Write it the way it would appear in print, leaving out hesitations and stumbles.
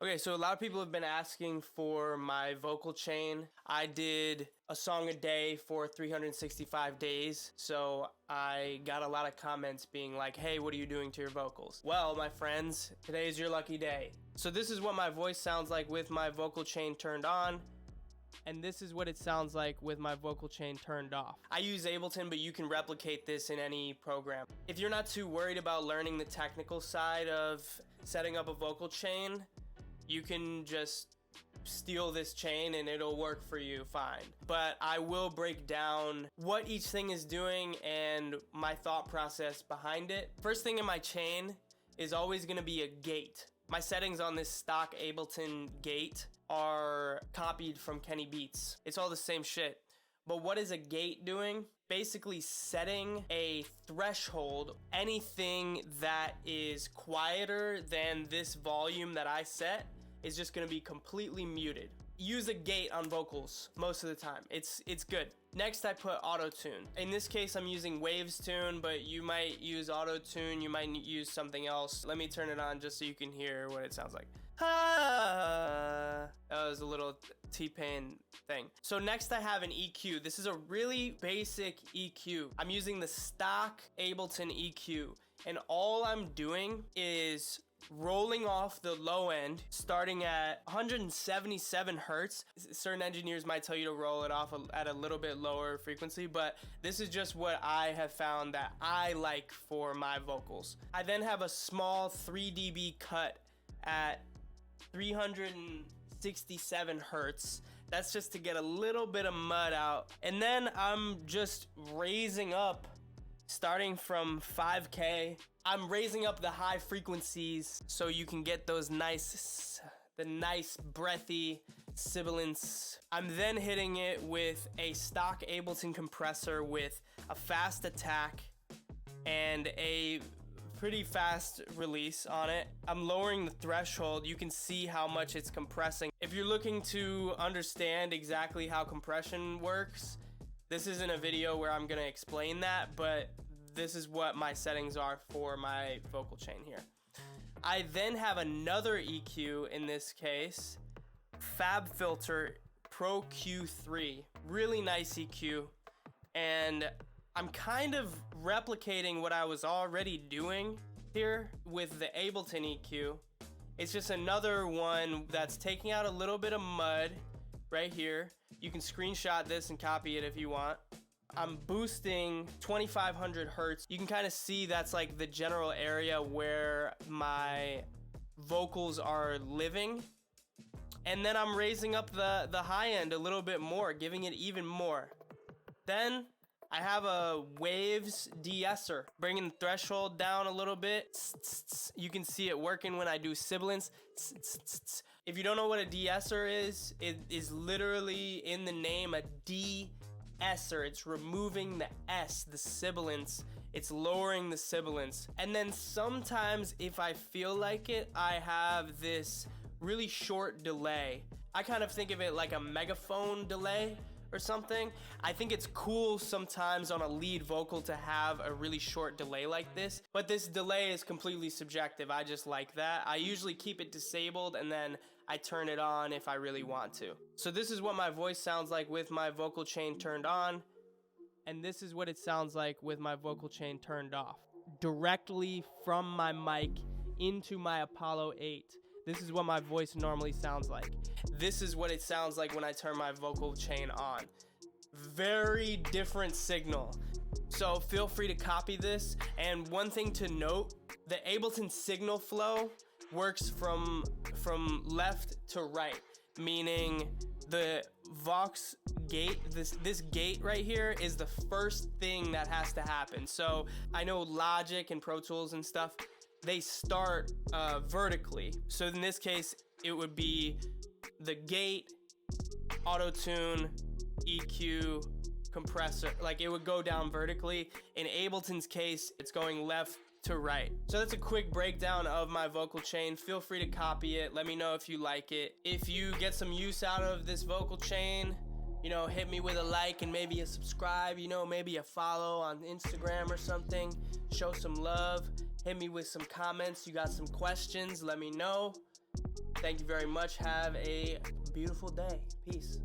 Okay, so a lot of people have been asking for my vocal chain. I did a song a day for 365 days, so I got a lot of comments being like, hey, what are you doing to your vocals? Well, my friends, today is your lucky day. So this is what my voice sounds like with my vocal chain turned on, and this is what it sounds like with my vocal chain turned off. I use Ableton, but you can replicate this in any program. If you're not too worried about learning the technical side of setting up a vocal chain, you can just steal this chain and it'll work for you fine. But I will break down what each thing is doing and my thought process behind it. First thing in my chain is always gonna be a gate. My settings on this stock Ableton gate are copied from Kenny Beats. It's all the same shit. But what is a gate doing? Basically setting a threshold. Anything that is quieter than this volume that I set is just gonna be completely muted. Use a gate on vocals most of the time. It's good. Next, I put auto-tune. In this case, I'm using Waves Tune, but you might use auto-tune, you might use something else. Let me turn it on just so you can hear what it sounds like. That was a little T-Pain thing. So next I have an EQ. This is a really basic EQ. I'm using the stock Ableton EQ, and all I'm doing is rolling off the low end, starting at 177 hertz. Certain engineers might tell you to roll it off at a little bit lower frequency, but this is just what I have found that I like for my vocals. I then have a small 3 dB cut at 367 hertz. That's just to get a little bit of mud out. And then I'm just raising up, starting from 5K. I'm raising up the high frequencies so you can get those nice breathy sibilants. I'm then hitting it with a stock Ableton compressor with a fast attack and a pretty fast release on it. I'm lowering the threshold. You can see how much it's compressing. If you're looking to understand exactly how compression works, this isn't a video where I'm gonna explain that, but this is what my settings are for my vocal chain here. I then have another EQ, in this case, Fab Filter Pro Q3. Really nice EQ. And I'm kind of replicating what I was already doing here with the Ableton EQ. It's just another one that's taking out a little bit of mud right here. You can screenshot this and copy it if you want. I'm boosting 2500 hertz. You can kind of see that's like the general area where my vocals are living. And then I'm raising up the high end a little bit more, giving it even more. Then I have a Waves Deesser, bringing the threshold down a little bit. You can see it working when I do sibilants. If you don't know what a Deesser is, it is literally in the name a deesser. It's removing the S, the sibilants. It's lowering the sibilants. And then sometimes if I feel like it, I have this really short delay. I kind of think of it like a megaphone delay or something. I think it's cool sometimes on a lead vocal to have a really short delay like this, but this delay is completely subjective. I just like that. I usually keep it disabled and then I turn it on if I really want to. So this is what my voice sounds like with my vocal chain turned on, and this is what it sounds like with my vocal chain turned off. Directly from my mic into my Apollo 8. This is what my voice normally sounds like. This is what it sounds like when I turn my vocal chain on. Very different signal. So feel free to copy this. And one thing to note, the Ableton signal flow works from left to right, meaning the Vox gate, this gate right here is the first thing that has to happen. So I know Logic and Pro Tools and stuff, they start vertically. So in this case, it would be the gate, auto-tune, EQ, compressor. Like it would go down vertically. In Ableton's case, it's going left to right. So that's a quick breakdown of my vocal chain. Feel free to copy it. Let me know if you like it. If you get some use out of this vocal chain, you know, hit me with a like and maybe a subscribe, you know, maybe a follow on Instagram or something. Show some love. Hit me with some comments. You got some questions, let me know. Thank you very much. Have a beautiful day. Peace.